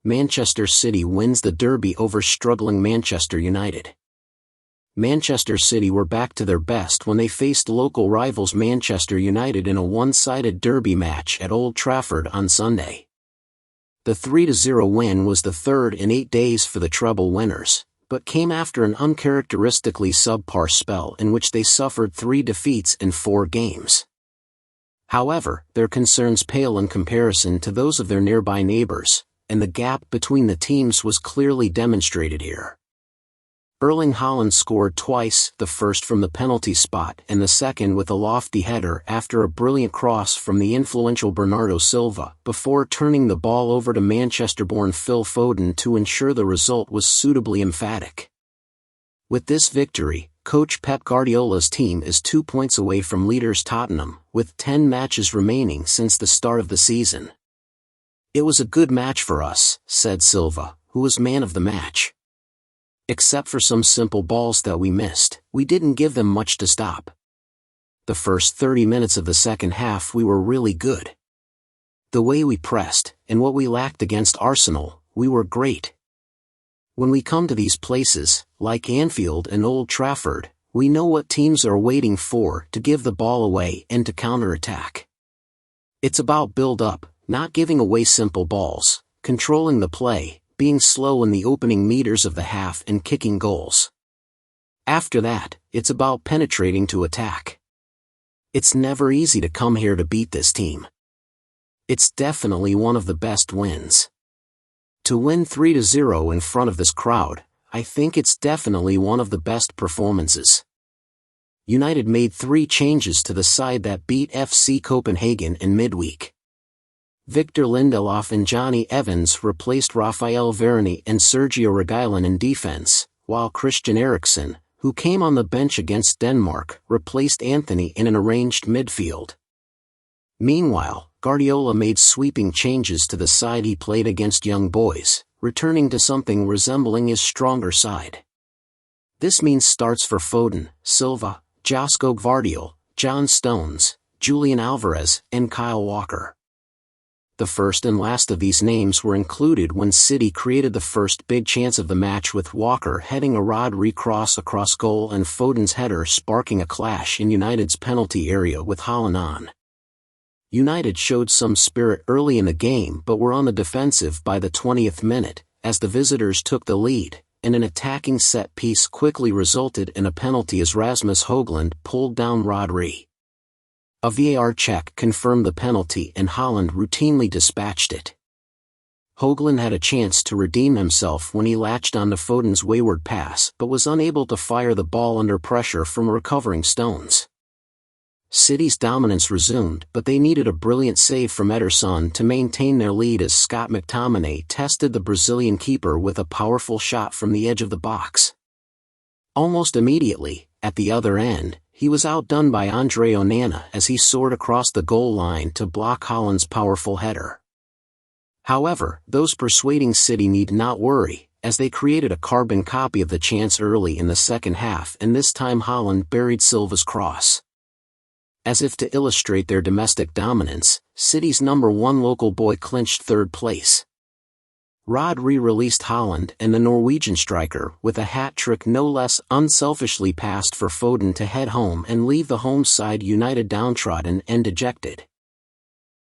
Manchester City wins the derby over struggling Manchester United. Manchester City were back to their best when they faced local rivals Manchester United in a one-sided derby match at Old Trafford on Sunday. The 3-0 win was the third in 8 days for the treble winners, but came after an uncharacteristically subpar spell in which they suffered 3 defeats in 4 games. However, their concerns pale in comparison to those of their nearby neighbors, and the gap between the teams was clearly demonstrated here. Erling Haaland scored twice, the first from the penalty spot and the second with a lofty header after a brilliant cross from the influential Bernardo Silva, before turning the ball over to Manchester-born Phil Foden to ensure the result was suitably emphatic. With this victory, coach Pep Guardiola's team is 2 points away from leaders Tottenham, with 10 matches remaining since the start of the season. "It was a good match for us," said Silva, who was man of the match. "Except for some simple balls that we missed, we didn't give them much to stop. The first 30 minutes of the second half we were really good. The way we pressed, and what we lacked against Arsenal, we were great. When we come to these places, like Anfield and Old Trafford, we know what teams are waiting for to give the ball away and to counter-attack. It's about build-up, not giving away simple balls, controlling the play, being slow in the opening meters of the half and kicking goals. After that, it's about penetrating to attack. It's never easy to come here to beat this team. It's definitely one of the best wins. To win 3-0 in front of this crowd, I think it's definitely one of the best performances." United made 3 changes to the side that beat FC Copenhagen in midweek. Victor Lindelof and Johnny Evans replaced Raphael Varane and Sergio Reguilon in defense, while Christian Eriksen, who came on the bench against Denmark, replaced Anthony in an arranged midfield. Meanwhile, Guardiola made sweeping changes to the side he played against Young Boys, returning to something resembling his stronger side. This means starts for Foden, Silva, Josko Gvardiol, John Stones, Julian Alvarez, and Kyle Walker. The first and last of these names were included when City created the first big chance of the match, with Walker heading a Rodri cross across goal and Foden's header sparking a clash in United's penalty area with Haaland on. United showed some spirit early in the game but were on the defensive by the 20th minute, as the visitors took the lead, and an attacking set piece quickly resulted in a penalty as Rasmus Højlund pulled down Rodri. A VAR check confirmed the penalty and Haaland routinely dispatched it. Højlund had a chance to redeem himself when he latched onto Foden's wayward pass but was unable to fire the ball under pressure from recovering Stones. City's dominance resumed, but they needed a brilliant save from Ederson to maintain their lead as Scott McTominay tested the Brazilian keeper with a powerful shot from the edge of the box. Almost immediately, at the other end, he was outdone by Andre Onana as he soared across the goal line to block Haaland's powerful header. However, those persuading City need not worry, as they created a carbon copy of the chance early in the second half, and this time Haaland buried Silva's cross. As if to illustrate their domestic dominance, City's #1 local boy clinched third place. Rodri released Haaland and the Norwegian striker with a hat-trick no less unselfishly passed for Foden to head home and leave the home side United downtrodden and dejected.